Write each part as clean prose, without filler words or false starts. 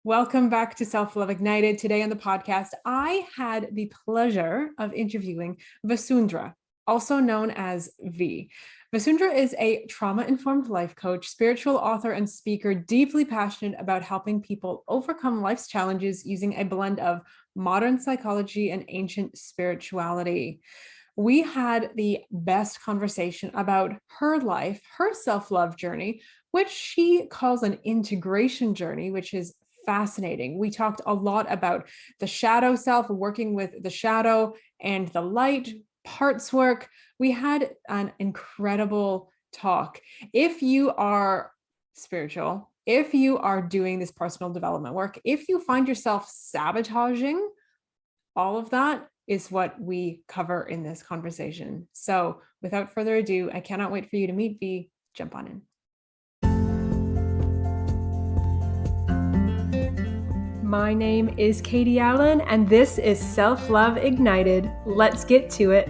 Welcome back to Self-Love Ignited. Today on the podcast, I had the pleasure of interviewing Vasundhra, also known as V. Vasundhra is a trauma-informed life coach, spiritual author, and speaker, deeply passionate about helping people overcome life's challenges using a blend of modern psychology and ancient spirituality. We had the best conversation about her life, her self-love journey, which she calls an integration journey, which is fascinating. We talked a lot about the shadow self, working with the shadow and the light parts work. We had an incredible talk. If you are spiritual, if you are doing this personal development work, if you find yourself sabotaging, all of that is what we cover in this conversation. So without further ado, I cannot wait for you to meet V. Jump on in. My name is Katie Allen, and this is Self-Love Ignited. Let's get to it.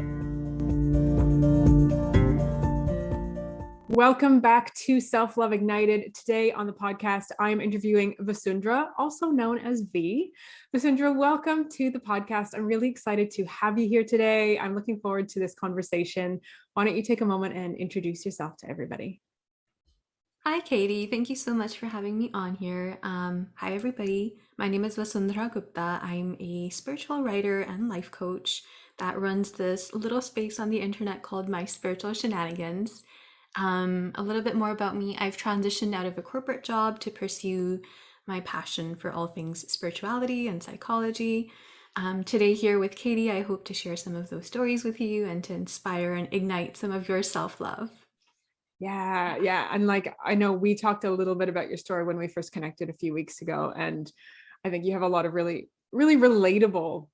Welcome back to Self-Love Ignited. Today on the podcast, I'm interviewing Vasundhra, also known as V. Vasundhra, welcome to the podcast. I'm really excited to have you here today. I'm looking forward to this conversation. Why don't you take a moment and introduce yourself to everybody? Hi, Katie. Thank you so much for having me on here. Hi, everybody. My name is Vasundhra Gupta. I'm a spiritual writer and life coach that runs this little space on the internet called my Spiritual Shenanigans. A little bit more about me. I've transitioned out of a corporate job to pursue my passion for all things spirituality and psychology. Today, here with Katie, I hope to share some of those stories with you and to inspire and ignite some of your self-love. Yeah. And I know we talked a little bit about your story when we first connected a few weeks ago. And I think you have a lot of really, really relatable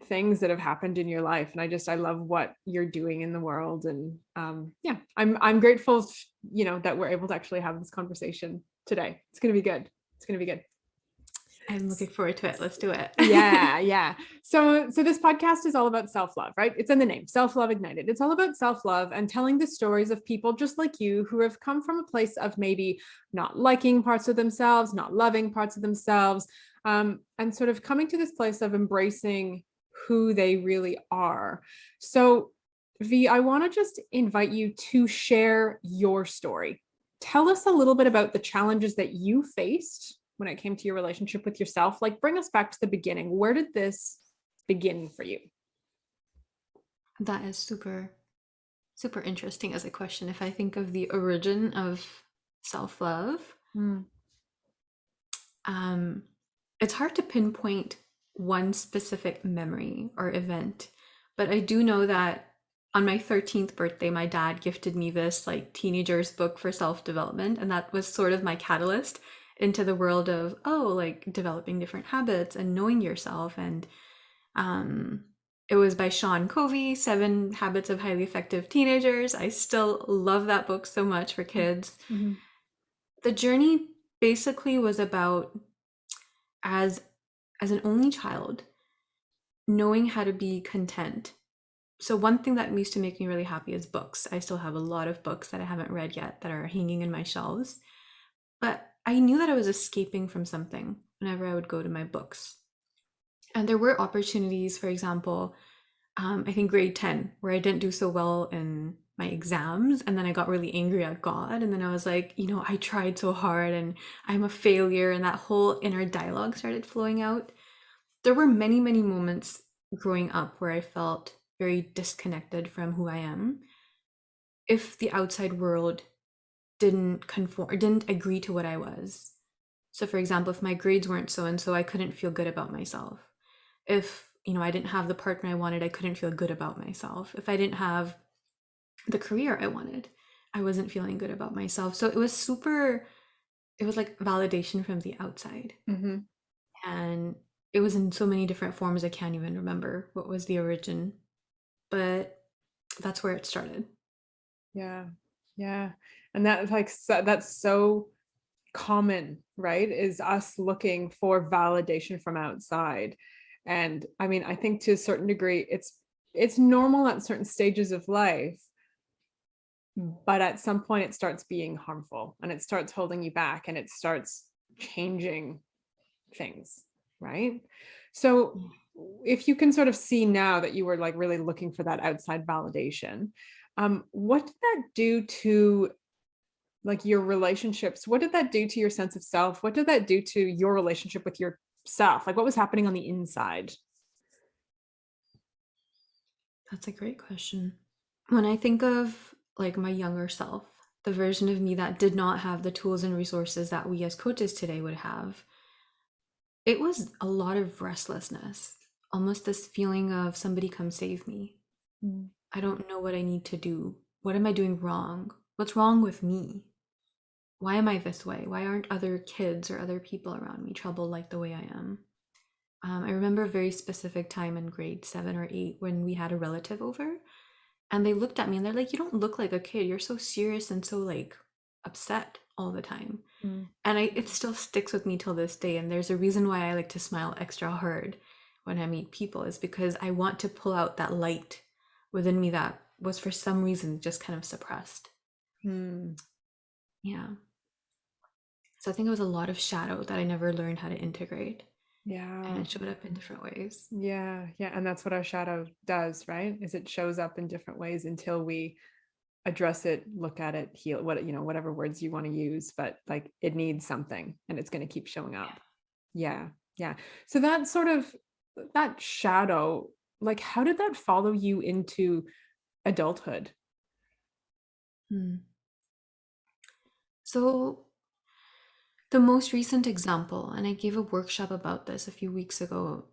things that have happened in your life. And I love what you're doing in the world. And I'm grateful, that we're able to actually have this conversation today. It's going to be good. It's going to be good. I'm looking forward to it. Let's do it. Yeah. So this podcast is all about self-love, right? It's in the name, Self-Love Ignited. It's all about self-love and telling the stories of people just like you who have come from a place of maybe not liking parts of themselves, not loving parts of themselves, and sort of coming to this place of embracing who they really are. So V, I want to just invite you to share your story. Tell us a little bit about the challenges that you faced when it came to your relationship with yourself. Like, bring us back to the beginning. Where did this begin for you? That is super, super interesting as a question. If I think of the origin of self-love, it's hard to pinpoint one specific memory or event, but I do know that on my 13th birthday, my dad gifted me this teenager's book for self-development, and that was sort of my catalyst into the world of developing different habits and knowing yourself. And it was by Sean Covey, 7 Habits of Highly Effective Teenagers. I still love that book so much for kids. Mm-hmm. The journey basically was about, as an only child, knowing how to be content. So one thing that used to make me really happy is books. I still have a lot of books that I haven't read yet that are hanging in my shelves. But I knew that I was escaping from something whenever I would go to my books. And there were opportunities, for example, I think grade 10, where I didn't do so well in my exams. And then I got really angry at God. And then I was like, I tried so hard and I'm a failure. And that whole inner dialogue started flowing out. There were many, many moments growing up where I felt very disconnected from who I am. If the outside world didn't conform or didn't agree to what I was. So for example, if my grades weren't so and so, I couldn't feel good about myself. If, I didn't have the partner I wanted, I couldn't feel good about myself. If I didn't have the career I wanted, I wasn't feeling good about myself. So it was like validation from the outside. Mm-hmm. And it was in so many different forms, I can't even remember what was the origin, but that's where it started. Yeah. And that's so common, right? Is us looking for validation from outside. And I mean, I think to a certain degree, it's normal at certain stages of life, but at some point it starts being harmful and it starts holding you back and it starts changing things, right? So if you can sort of see now that you were like really looking for that outside validation, what did that do to like your relationships? What did that do to your sense of self? What did that do to your relationship with yourself? Like what was happening on the inside? That's a great question. When I think of like my younger self, the version of me that did not have the tools and resources that we as coaches today would have, it was a lot of restlessness, almost this feeling of somebody come save me. Mm. I don't know what I need to do. What am I doing wrong? What's wrong with me? Why am I this way? Why aren't other kids or other people around me troubled like the way I am? I remember a very specific time in grade 7 or 8 when we had a relative over, and they looked at me and they're like, "You don't look like a kid. You're so serious and so like upset all the time." Mm. And it still sticks with me till this day. And there's a reason why I like to smile extra hard when I meet people, is because I want to pull out that light within me that was for some reason just kind of suppressed. Mm. Yeah. So I think it was a lot of shadow that I never learned how to integrate. And Yeah. it showed up in different ways. Yeah. Yeah. And that's what our shadow does, right? Is it shows up in different ways until we address it, look at it, heal, what, whatever words you want to use, but like it needs something and it's going to keep showing up. Yeah. Yeah. So that sort of, that shadow, like how did that follow you into adulthood? Hmm. So the most recent example, and I gave a workshop about this a few weeks ago,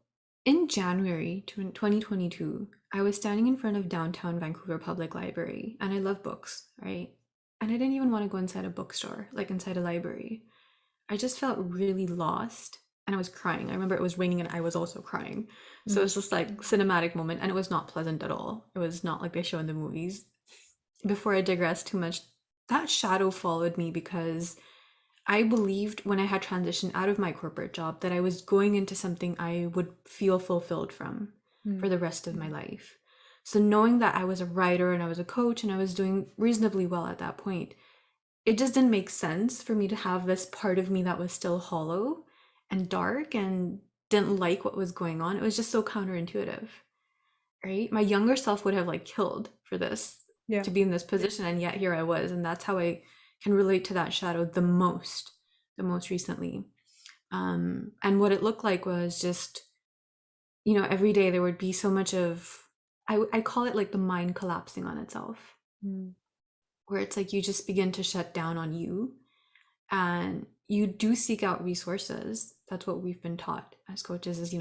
in January 2022, I was standing in front of downtown Vancouver Public Library, and I love books, right? And I didn't even want to go inside a bookstore, like inside a library. I just felt really lost and I was crying. I remember it was raining and I was also crying. So it Mm. was just like cinematic moment, and it was not pleasant at all. It was not like they show in the movies. Before I digress too much, that shadow followed me because I believed when I had transitioned out of my corporate job that I was going into something I would feel fulfilled from for Mm. the rest of my life. So knowing that I was a writer and I was a coach and I was doing reasonably well at that point, it just didn't make sense for me to have this part of me that was still hollow and dark and didn't like what was going on. It was just so counterintuitive, right? My younger self would have like killed for this, Yeah. to be in this position, and yet here I was. And that's how I can relate to that shadow the most recently. And what it looked like was just, every day there would be so much of, I call it like the mind collapsing on itself, Mm. where it's like you just begin to shut down on you and you do seek out resources. That's what we've been taught as coaches is,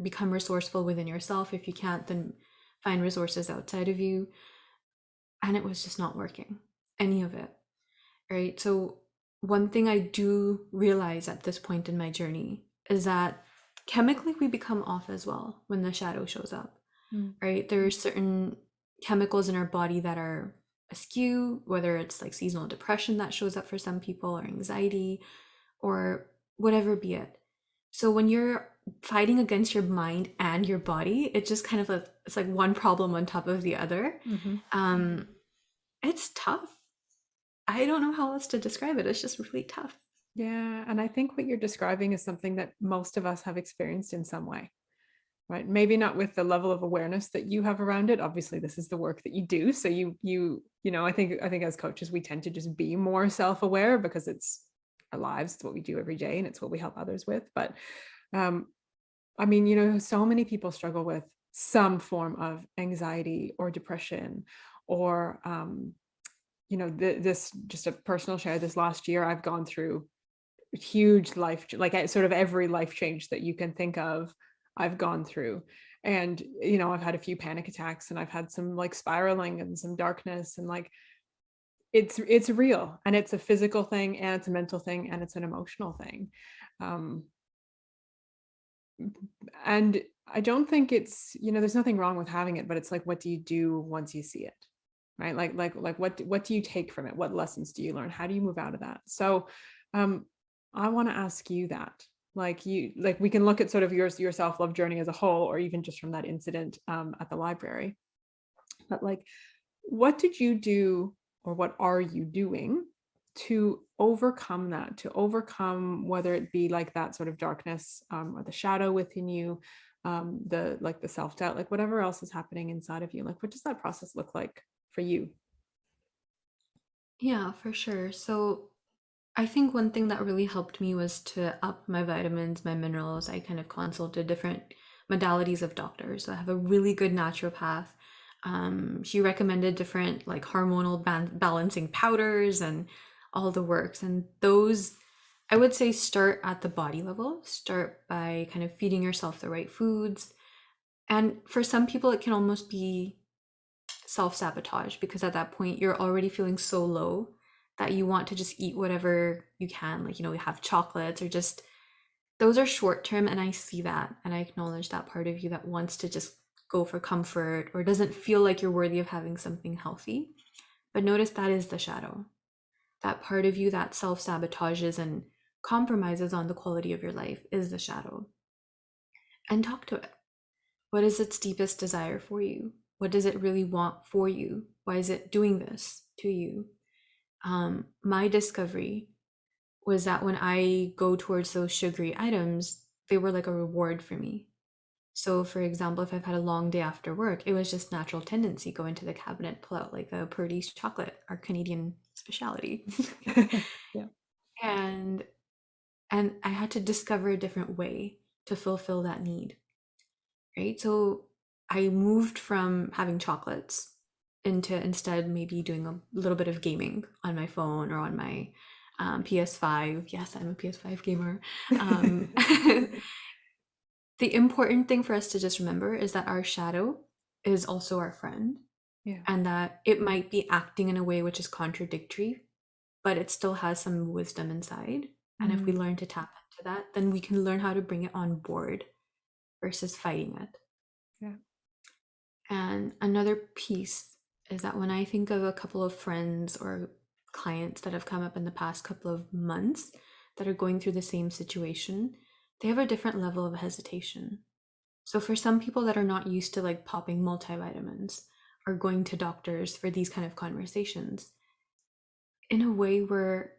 become resourceful within yourself. If you can't, then find resources outside of you. And it was just not working, any of it, right? So one thing I do realize at this point in my journey is that chemically we become off as well when the shadow shows up, Mm. right? There are certain chemicals in our body that are askew, whether it's like seasonal depression that shows up for some people, or anxiety, or whatever be it. So when you're fighting against your mind and your body, it just kind of it's like one problem on top of the other. Mm-hmm. Um, it's tough. I don't know how else to describe it. It's just really tough. Yeah. And I think what you're describing is something that most of us have experienced in some way, right? Maybe not with the level of awareness that you have around it. Obviously, this is the work that you do. So I think as coaches, we tend to just be more self-aware because it's our lives, it's what we do every day, and it's what we help others with. But I mean, so many people struggle with some form of anxiety or depression or this, just a personal share, this last year I've gone through huge life, like sort of every life change that you can think of, I've gone through. And I've had a few panic attacks and I've had some like spiraling and some darkness, and like it's real, and it's a physical thing and it's a mental thing and it's an emotional thing. um and I don't think it's, there's nothing wrong with having it, but it's like, what do you do once you see it, right? Like what do you take from it? What lessons do you learn? How do you move out of that? So um I want to ask you that. Like we can look at sort of your self-love journey as a whole, or even just from that incident at the library. But like, what did you do, or what are you doing to overcome that, to overcome whether it be like that sort of darkness, or the shadow within you, the self-doubt, like whatever else is happening inside of you, like what does that process look like for you? Yeah, for sure. So I think one thing that really helped me was to up my vitamins, my minerals. I kind of consulted different modalities of doctors. So I have a really good naturopath. She recommended different like hormonal balancing powders and all the works. And those, I would say, start at the body level. Start by kind of feeding yourself the right foods. And for some people, it can almost be self-sabotage because at that point you're already feeling so low that you want to just eat whatever you can, like, we have chocolates or just those are short term. And I see that and I acknowledge that part of you that wants to just go for comfort or doesn't feel like you're worthy of having something healthy. But notice that is the shadow, that part of you that self-sabotages and compromises on the quality of your life is the shadow. And talk to it. What is its deepest desire for you? What does it really want for you? Why is it doing this to you? My discovery was that when I go towards those sugary items, they were like a reward for me. So, for example, if I've had a long day after work, it was just natural tendency go into the cabinet, pull out like a Purdy's chocolate, our Canadian specialty, Yeah. and I had to discover a different way to fulfill that need. Right? So I moved from having chocolates into instead maybe doing a little bit of gaming on my phone or on my PS5. Yes, I'm a PS5 gamer. Um, the important thing for us to just remember is that our shadow is also our friend Yeah. and that it might be acting in a way which is contradictory, but it still has some wisdom inside. And if we Mm. learn to tap into that, then we can learn how to bring it on board versus fighting it. Yeah. And another piece is that when I think of a couple of friends or clients that have come up in the past couple of months that are going through the same situation, they have a different level of hesitation. So for some people that are not used to like popping multivitamins or going to doctors for these kind of conversations, in a way we're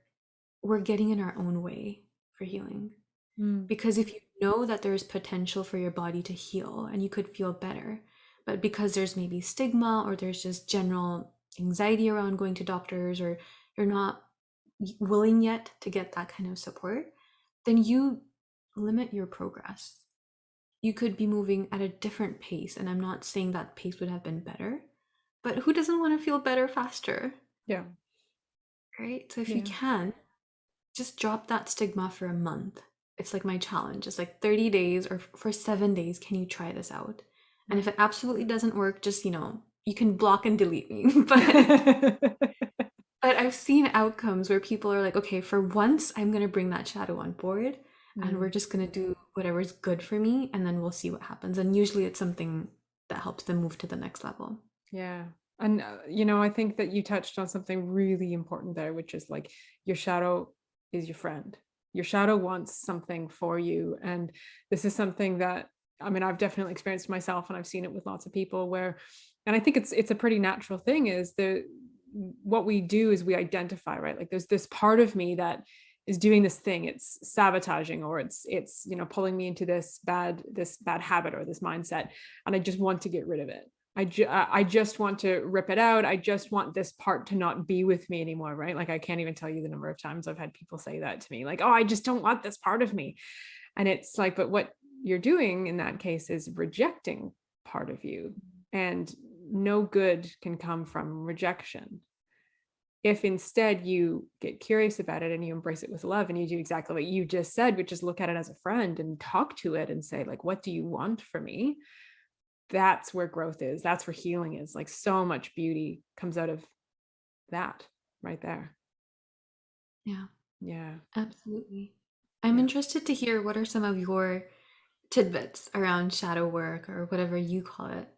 getting in our own way for healing. Mm. Because if you know that there's potential for your body to heal and you could feel better, but because there's maybe stigma or there's just general anxiety around going to doctors or you're not willing yet to get that kind of support, then you limit your progress. You could be moving at a different pace. And I'm not saying that pace would have been better, but who doesn't want to feel better faster? Yeah. Right? So if you Yeah. can, just drop that stigma for a month. It's like my challenge. It's like 30 days or for 7 days, can you try this out? And if it absolutely doesn't work, just, you can block and delete me. But I've seen outcomes where people are like, okay, for once, I'm going to bring that shadow on board and we're Mm. just going to do whatever's good for me and then we'll see what happens. And usually it's something that helps them move to the next level. Yeah. And, I think that you touched on something really important there, which is like your shadow is your friend. Your shadow wants something for you. And this is something that, I mean, I've definitely experienced myself and I've seen it with lots of people where, and I think it's a pretty natural thing is what we do is we identify, right? Like there's this part of me that is doing this thing, it's sabotaging, or it's, pulling me into this bad habit or this mindset. And I just want to get rid of it. I just want to rip it out. I just want this part to not be with me anymore, right? Like I can't even tell you the number of times I've had people say that to me, like, oh, I just don't want this part of me. And it's like, but what you're doing in that case is rejecting part of you. And no good can come from rejection. If instead you get curious about it and you embrace it with love and you do exactly what you just said, which is look at it as a friend and talk to it and say, like, what do you want from me? That's where growth is. That's where healing is. Like so much beauty comes out of that right there. Yeah, Yeah. absolutely. I'm Yeah. interested to hear what are some of your tidbits around shadow work or whatever you call it.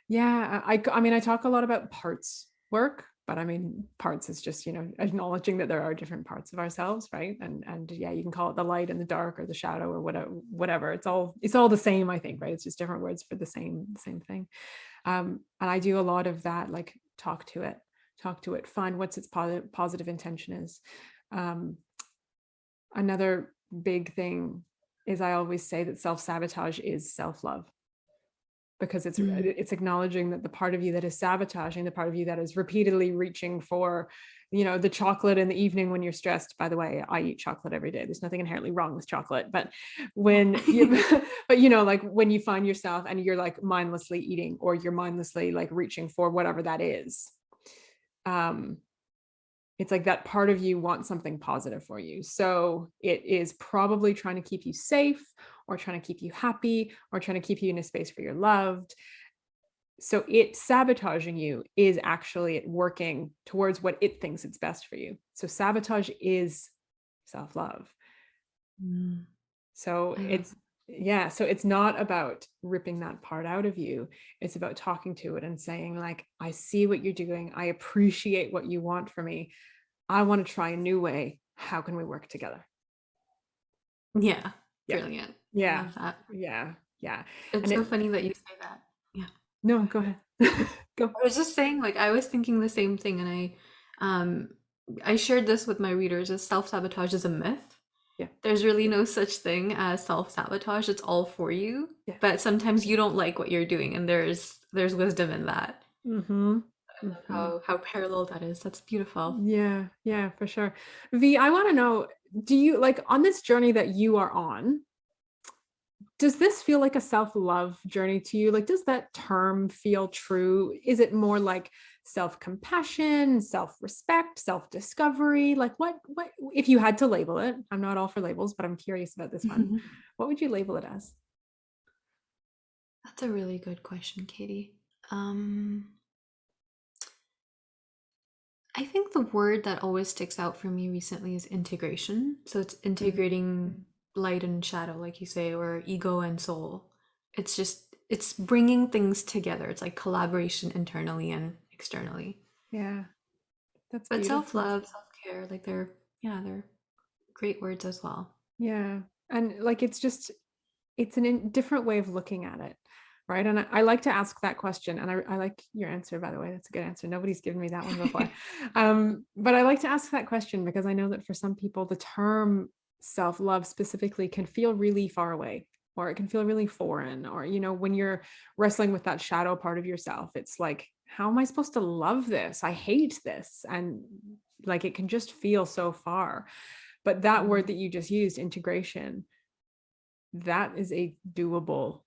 Yeah. I mean, I talk a lot about parts work, but I mean, parts is just, acknowledging that there are different parts of ourselves. Right. And yeah, you can call it the light and the dark or the shadow or whatever. It's all the same, I think, right? It's just different words for the same thing. And I do a lot of that, like talk to it, talk to it, find what's its positive intention is. Another big thing is I always say that self-sabotage is self-love, because it's acknowledging that the part of you that is sabotaging, the part of you that is repeatedly reaching for, the chocolate in the evening when you're stressed. By the way, I eat chocolate every day. There's nothing inherently wrong with chocolate, but when you, but like when you find yourself and you're like mindlessly eating, or you're mindlessly like reaching for whatever that is, it's like that part of you wants something positive for you. So it is probably trying to keep you safe, or trying to keep you happy, or trying to keep you in a space where you're loved. So it sabotaging you is actually working towards what it thinks it's best for you. So sabotage is self-love. So it's not about ripping that part out of you. It's about talking to it and saying, like, I see what you're doing. I appreciate what you want from me. I want to try a new way. How can we work together? Yeah. Brilliant. Yeah. I love that. Yeah. It's so funny that you say that. Yeah. No, go ahead. Go. I was just saying, like, I was thinking the same thing, and I shared this with my readers, as self-sabotage is a myth. Yeah. There's really no such thing as self-sabotage. It's all for you. Yeah. But sometimes you don't like what you're doing, and there's wisdom in that. How parallel that is. That's beautiful. Yeah, for sure. V, I want to know, do you, like, on this journey that you are on, does this feel like a self-love journey to you? Like, does that term feel true? Is it more like self-compassion, self-respect, self-discovery? Like, what if you had to label it? I'm not all for labels, but I'm curious about this one. What would you label it as? That's a really good question, Katie. I think the word that always sticks out for me recently is integration. So it's integrating light and shadow, like you say, or ego and soul. It's bringing things together. It's like collaboration internally and externally. Yeah, that's But beautiful. self-love, self-care, like they're great words as well. Yeah. And like, it's a different way of looking at it. Right. And I like to ask that question. And I like your answer, by the way. That's a good answer. Nobody's given me that one before. But I like to ask that question because I know that for some people, the term self-love specifically can feel really far away, or it can feel really foreign, or, when you're wrestling with that shadow part of yourself, it's like, how am I supposed to love this? I hate this. And like, it can just feel so far. But that word that you just used, integration, that is a doable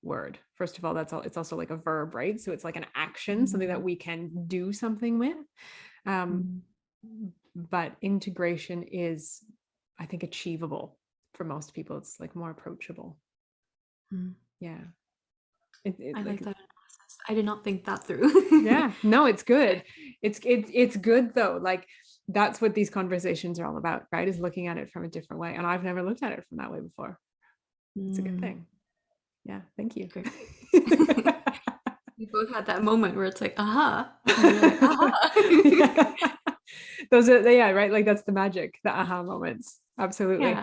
word. First of all, it's also like a verb, right? So it's like an action, something that we can do something with. But integration is, I think, achievable for most people. It's like more approachable. Yeah. I like that analysis. I did not think that through. Yeah, no, it's good. It's good though. Like, that's what these conversations are all about, right? Is looking at it from a different way. And I've never looked at it from that way before. It's a good thing. Yeah, thank you. Great. We both had that moment where it's like, aha. And you're like, aha. Those are, right? Like, that's the magic, the aha moments. Absolutely.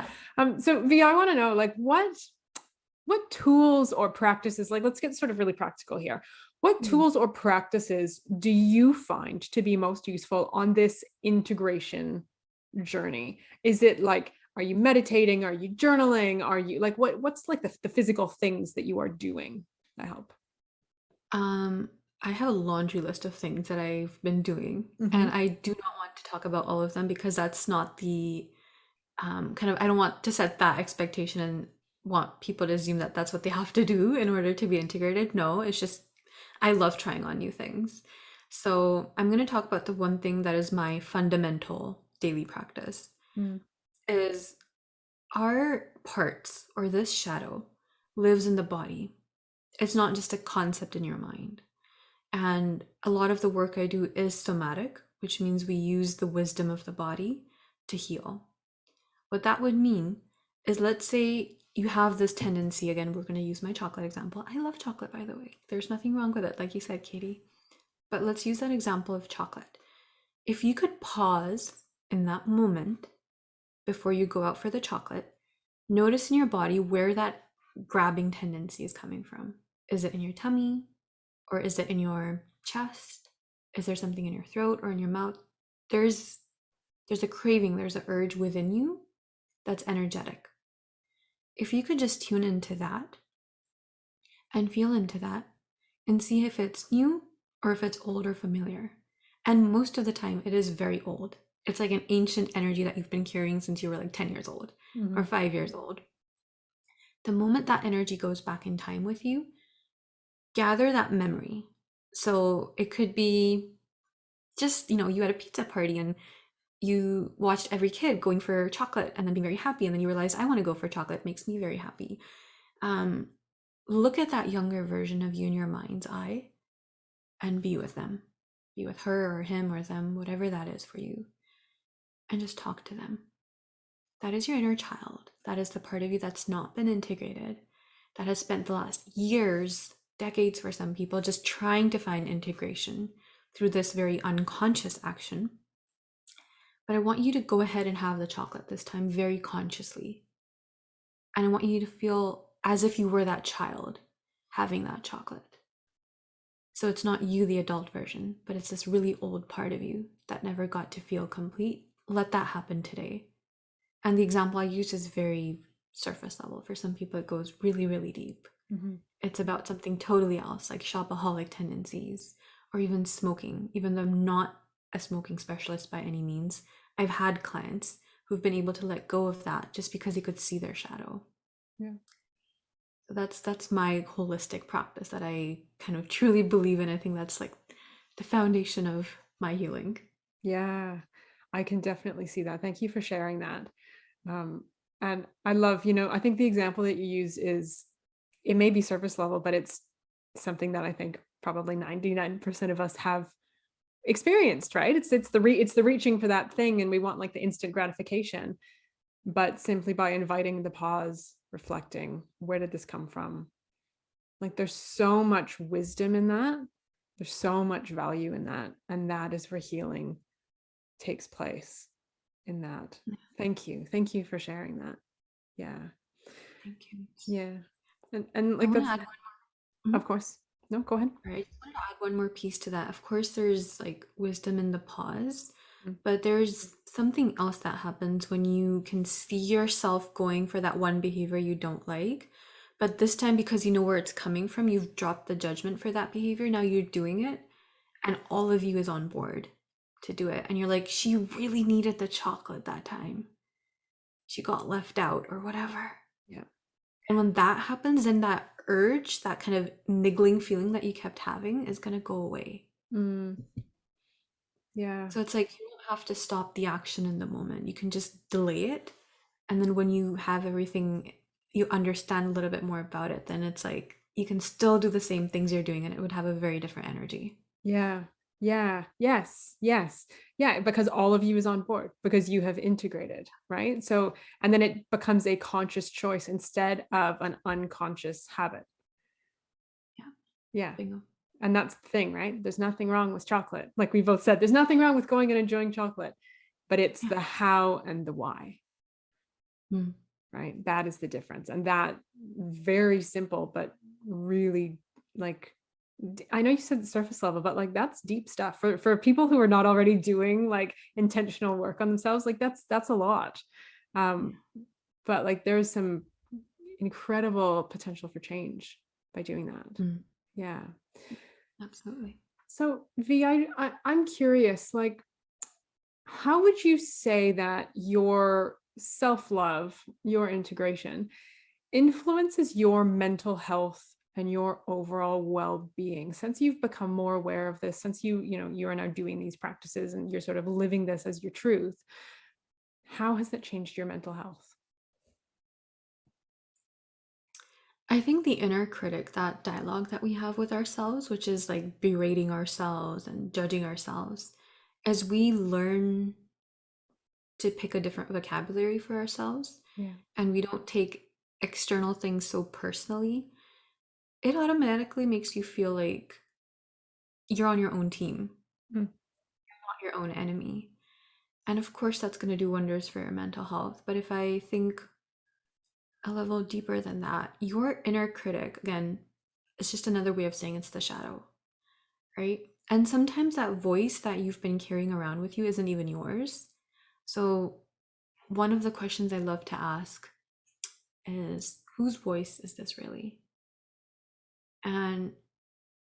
So V, I want to know, like, what tools or practices, like, let's get sort of really practical here. What tools or practices do you find to be most useful on this integration journey? Is it like, are you meditating? Are you journaling? Are you like, what's like the physical things that you are doing that help? I have a laundry list of things that I've been doing, and I do not want to talk about all of them because that's not the kind of, I don't want to set that expectation and want people to assume that that's what they have to do in order to be integrated. No, it's just, I love trying on new things. So I'm going to talk about the one thing that is my fundamental daily practice is our parts, or this shadow lives in the body. It's not just a concept in your mind. And a lot of the work I do is somatic, which means we use the wisdom of the body to heal. What that would mean is, let's say you have this tendency, again, we're going to use my chocolate example. I love chocolate, by the way. There's nothing wrong with it, like you said, Katie. But let's use that example of chocolate. If you could pause in that moment before you go out for the chocolate, notice in your body where that grabbing tendency is coming from. Is it in your tummy? Or is it in your chest? Is there something in your throat or in your mouth? There's a craving, there's an urge within you that's energetic. If you could just tune into that and feel into that and see if it's new or if it's old or familiar. And most of the time, it is very old. It's like an ancient energy that you've been carrying since you were like 10 years old or 5 years old. The moment that energy goes back in time with you, gather that memory. So it could be just, you had a pizza party and you watched every kid going for chocolate and then being very happy. And then you realize, I want to go for chocolate. It makes me very happy. Look at that younger version of you in your mind's eye and be with them. Be with her or him or them, whatever that is for you. And just talk to them. That is your inner child. That is the part of you that's not been integrated, that has spent the last years, decades for some people, just trying to find integration through this very unconscious action. But I want you to go ahead and have the chocolate this time very consciously. And I want you to feel as if you were that child having that chocolate. So it's not you, the adult version, but it's this really old part of you that never got to feel complete. Let that happen today. And the example I use is very surface level. For some people, it goes really, really deep. It's about something totally else, like shopaholic tendencies, or even smoking. Even though I'm not a smoking specialist by any means, I've had clients who've been able to let go of that just because they could see their shadow. Yeah. So that's my holistic practice that I kind of truly believe in. I think that's like the foundation of my healing. Yeah, I can definitely see that. Thank you for sharing that. And I love, I think the example that you use it may be surface level, but it's something that I think probably 99% of us have experienced, right? It's the reaching for that thing, and we want like the instant gratification. But simply by inviting the pause, reflecting, where did this come from? Like there's so much wisdom in that. There's so much value in that. And that is where healing takes place in that. Thank you. Thank you for sharing that. Yeah. Thank you. Yeah. And I like want to that's, add one. of course. No, go ahead. Right. I just wanted to add one more piece to that. Of course, there's like wisdom in the pause, Mm. but there's something else that happens when you can see yourself going for that one behavior you don't like. But this time, because you know where it's coming from, you've dropped the judgment for that behavior. Now you're doing it, and all of you is on board to do it. And you're like, she really needed the chocolate that time. She got left out or whatever. Yeah. And when that happens, then that urge, that kind of niggling feeling that you kept having is going to go away. Mm. Yeah. So it's like you don't have to stop the action in the moment. You can just delay it. And then when you have everything, you understand a little bit more about it, then it's like you can still do the same things you're doing and it would have a very different energy. Yeah. Yeah. Yes. Yes. Yeah. Because all of you is on board because you have integrated, right? So, and then it becomes a conscious choice instead of an unconscious habit. Yeah. Yeah. Bingo. And that's the thing, right? There's nothing wrong with chocolate. Like we both said, there's nothing wrong with going and enjoying chocolate, but it's Yeah. the how and the why, Mm. right? That is the difference. And that very simple, but really like, I know you said the surface level, but like that's deep stuff for people who are not already doing like intentional work on themselves. Like that's a lot. Um, but like there's some incredible potential for change by doing that. Mm. Yeah. Absolutely. So V, I'm curious, like, how would you say that your self-love, your integration, influences your mental health and your overall well-being since you've become more aware of this, since you are now doing these practices and you're sort of living this as your truth? How has that changed your mental health? I think the inner critic, that dialogue that we have with ourselves, which is like berating ourselves and judging ourselves, as we learn to pick a different vocabulary for ourselves Yeah. and we don't take external things so personally, it automatically makes you feel like you're on your own team, Mm. not your own enemy. And of course, that's going to do wonders for your mental health. But if I think a level deeper than that, your inner critic, again, it's just another way of saying it's the shadow, right? And sometimes that voice that you've been carrying around with you isn't even yours. So, one of the questions I love to ask is, whose voice is this really? And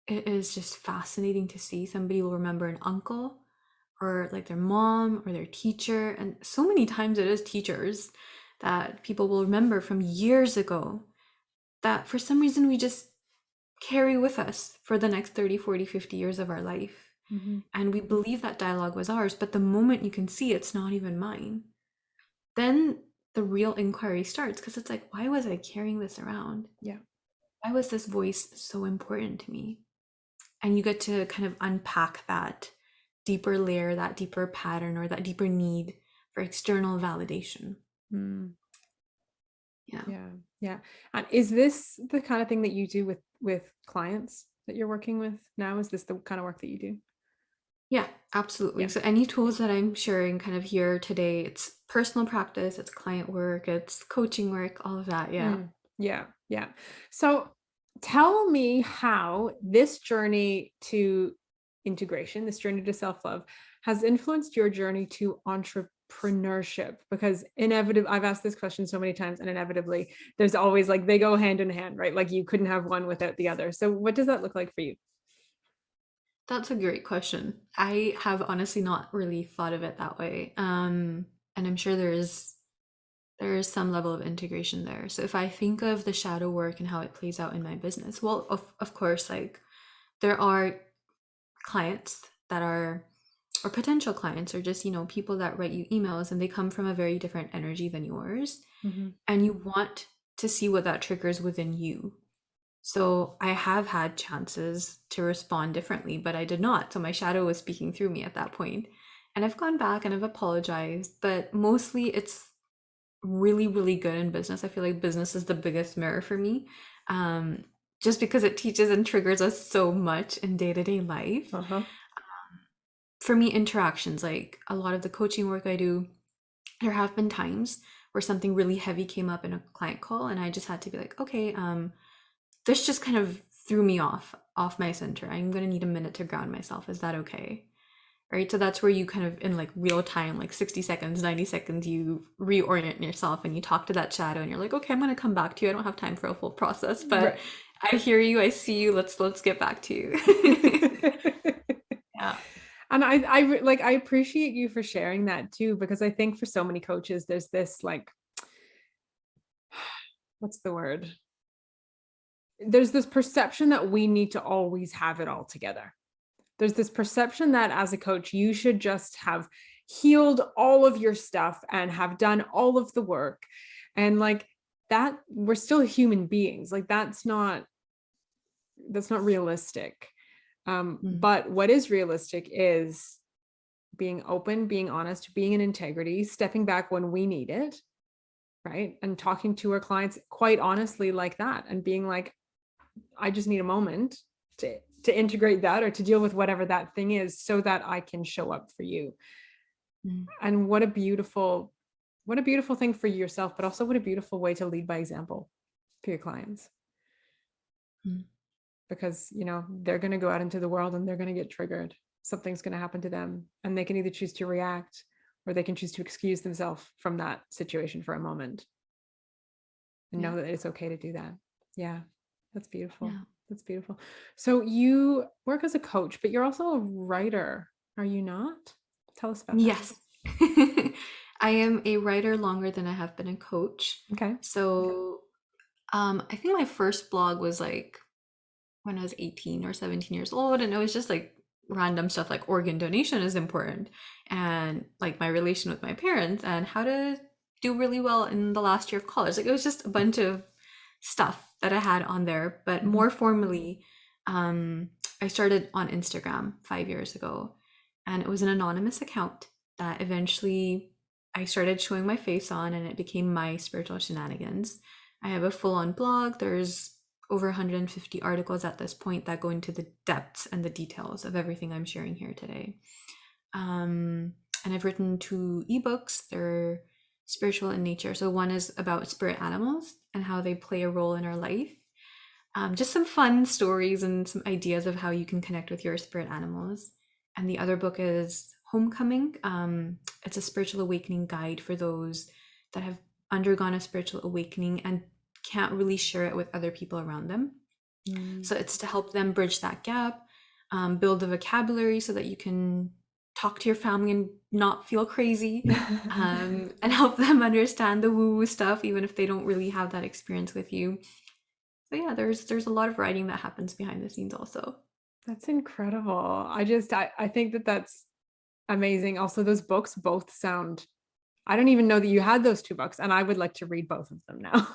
it is just fascinating to see. Somebody will remember an uncle or like their mom or their teacher. And so many times it is teachers that people will remember from years ago that for some reason we just carry with us for the next 30, 40, 50 years of our life. Mhm. And we believe that dialogue was ours, but the moment you can see it's not even mine, then the real inquiry starts, because it's like, why was I carrying this around? Yeah. Why was this voice so important to me? And you get to kind of unpack that deeper layer, that deeper pattern, or that deeper need for external validation. Mm. Yeah. Yeah. Yeah. And is this the kind of thing that you do with clients that you're working with now? Is this the kind of work that you do? Yeah, absolutely. Yeah. So any tools that I'm sharing kind of here today, it's personal practice, it's client work, it's coaching work, all of that. Yeah. Yeah. Yeah. So tell me how this journey to integration, this journey to self-love has influenced your journey to entrepreneurship, because inevitably I've asked this question so many times, and inevitably there's always like they go hand in hand, right? Like you couldn't have one without the other. So what does that look like for you? That's a great question. I have honestly not really thought of it that way. And I'm sure there is some level of integration there. So if I think of the shadow work and how it plays out in my business, well, of course, like there are clients that are, or potential clients, or just, people that write you emails and they come from a very different energy than yours. Mhm. And you want to see what that triggers within you. So I have had chances to respond differently, but I did not. So my shadow was speaking through me at that point. And I've gone back and I've apologized, but mostly it's really, really good in business. I feel like business is the biggest mirror for me, um, just because it teaches and triggers us so much in day to day life. Uh-huh. For me, interactions, like a lot of the coaching work I do, there have been times where something really heavy came up in a client call, and I just had to be like, okay, this just kind of threw me off my center. I'm going to need a minute to ground myself. Is that okay? Right? So that's where you kind of, in like real time, like 60 seconds, 90 seconds, you reorient yourself and you talk to that shadow and you're like, okay, I'm going to come back to you. I don't have time for a full process, but Right. I hear you. I see you. Let's get back to you. Yeah. And I appreciate you for sharing that too, because I think for so many coaches, there's this like, what's the word? There's this perception that we need to always have it all together. There's this perception that as a coach, you should just have healed all of your stuff and have done all of the work. And like that, we're still human beings. Like that's not realistic. Mm. But what is realistic is being open, being honest, being in integrity, stepping back when we need it, right? And talking to our clients quite honestly like that, and being like, I just need a moment to integrate that or to deal with whatever that thing is so that I can show up for you. Mm. And what a beautiful thing for yourself, but also what a beautiful way to lead by example for your clients, Mm. because they're going to go out into the world and they're going to get triggered. Something's going to happen to them, and they can either choose to react or they can choose to excuse themselves from that situation for a moment and Yeah. know that it's okay to do that. Yeah, that's beautiful. Yeah. That's beautiful. So you work as a coach, but you're also a writer, are you not? Tell us about that. Yes. I am a writer longer than I have been a coach. Okay. So, I think my first blog was like when I was 18 or 17 years old, and it was just like random stuff like organ donation is important, and like my relation with my parents, and how to do really well in the last year of college. Like it was just a bunch of stuff that I had on there. But Mhm. more formally, I started on Instagram 5 years ago, and it was an anonymous account that eventually I started showing my face on, and it became my Spiritual Shenanigans. I have a full-on blog. There's over 150 articles at this point that go into the depths and the details of everything I'm sharing here today. And I've written 2 ebooks. They're spiritual in nature. So one is about spirit animals and how they play a role in our life. Just some fun stories and some ideas of how you can connect with your spirit animals. And the other book is Homecoming. It's a spiritual awakening guide for those that have undergone a spiritual awakening and can't really share it with other people around them. So it's to help them bridge that gap, build the vocabulary so that you can talk to your family and not feel crazy, and help them understand the woo-woo stuff, even if they don't really have that experience with you. So yeah, there's a lot of writing that happens behind the scenes also. That's incredible. I think that that's amazing. Also, those books both sound, I don't even know that you had those two books, and I would like to read both of them now.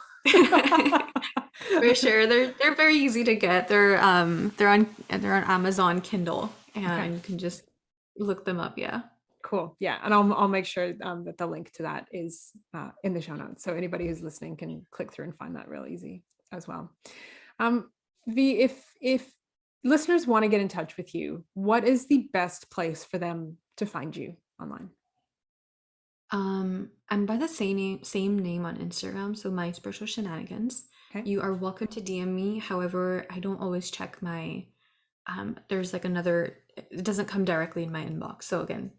For sure. They're very easy to get. They're on Amazon Kindle, Okay, and you can just look them up, yeah. cool. Yeah, and I'll make sure that the link to that is in the show notes, so anybody who's listening can click through and find that real easy as well. V, if listeners want to get in touch with you, what is the best place for them to find you online? I'm by the same name on Instagram, so my Spiritual Shenanigans. Okay. You are welcome to DM me. However, I don't always check my there's like another, it doesn't come directly in my inbox. So again,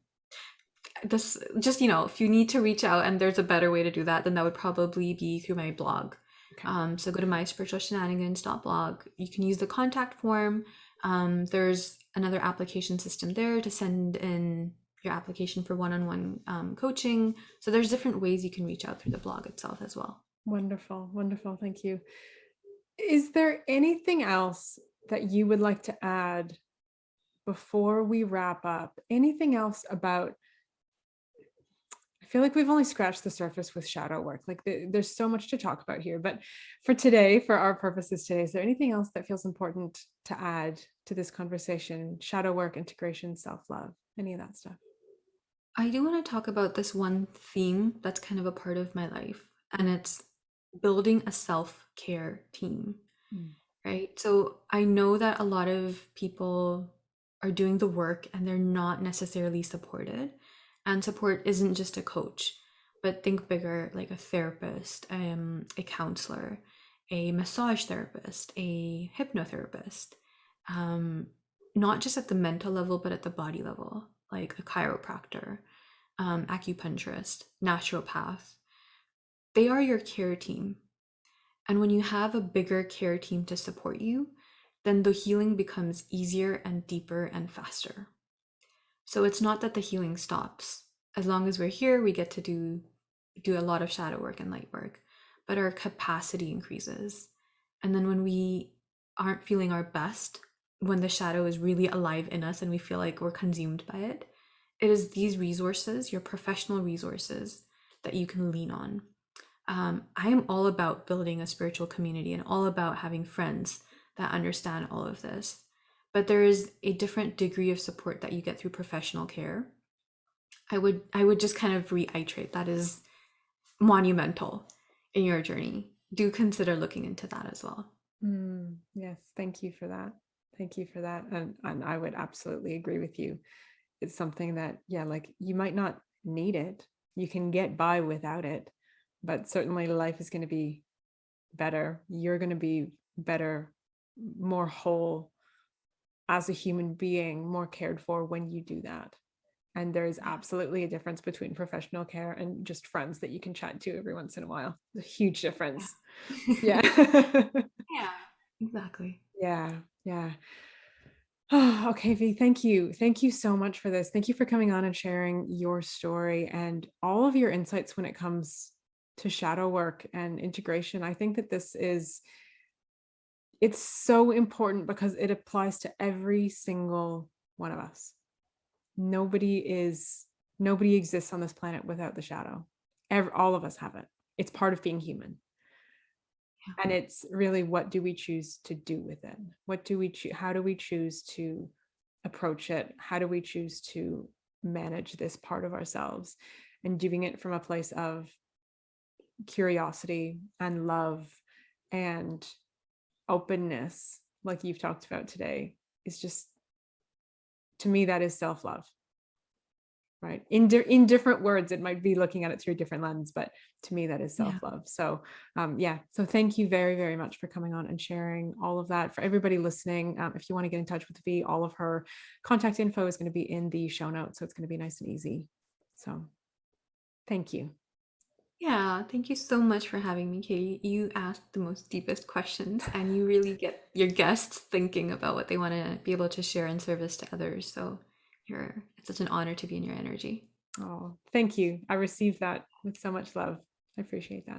this just, if you need to reach out and there's a better way to do that, then that would probably be through my blog. Okay. So go to myspiritualshenanigans.blog. You can use the contact form. There's another application system there to send in your application for one-on-one coaching. So there's different ways you can reach out through the blog itself as well. Wonderful. Wonderful. Thank you. Is there anything else that you would like to add before we wrap up? Anything else about, I feel like we've only scratched the surface with shadow work. Like there's so much to talk about here, but for today, for our purposes today, is there anything else that feels important to add to this conversation? Shadow work, integration, self-love, any of that stuff? I do want to talk about this one theme that's kind of a part of my life, and it's building a self-care team, right? So I know that a lot of people are doing the work and they're not necessarily supported. And support isn't just a coach, but think bigger, like a therapist, a counselor, a massage therapist, a hypnotherapist, not just at the mental level, but at the body level, like a chiropractor, acupuncturist, naturopath. They are your care team. And when you have a bigger care team to support you, then the healing becomes easier and deeper and faster. So it's not that the healing stops. As long as we're here, we get to do a lot of shadow work and light work, but our capacity increases. And then when we aren't feeling our best, when the shadow is really alive in us and we feel like we're consumed by it, it is these resources, your professional resources, that you can lean on. I am all about building a spiritual community and all about having friends that understand all of this. But there is a different degree of support that you get through professional care. I would just kind of reiterate that is monumental in your journey. Do consider looking into that as well. Yes, thank you for that. Thank you for that. And I would absolutely agree with you. It's something that, yeah, like you might not need it. You can get by without it, but certainly life is going to be better. You're going to be better, more whole as a human being, more cared for when you do that. And there's absolutely a difference between professional care and just friends that you can chat to every once in a while. A huge difference. Yeah. Yeah, exactly. Yeah. Yeah. Oh, okay, V, thank you. Thank you so much for this. Thank you for coming on and sharing your story and all of your insights when it comes to shadow work and integration. I think that it's so important because it applies to every single one of us. Nobody exists on this planet without the shadow. All of us have it. It's part of being human. Yeah. And it's really, what do we choose to do with it? How do we choose to approach it? How do we choose to manage this part of ourselves? And doing it from a place of curiosity and love and openness, like you've talked about today, is just, to me, that is self-love, right. In different words, it might be looking at it through a different lens, but to me, that is Yeah. self-love. So yeah. So thank you very, very much for coming on and sharing all of that. For everybody listening, if you want to get in touch with V, all of her contact info is going to be in the show notes. So it's going to be nice and easy. So thank you. Yeah, thank you so much for having me, Katie. You asked the most deepest questions and you really get your guests thinking about what they want to be able to share in service to others. So it's such an honor to be in your energy. Oh, thank you. I received that with so much love. I appreciate that.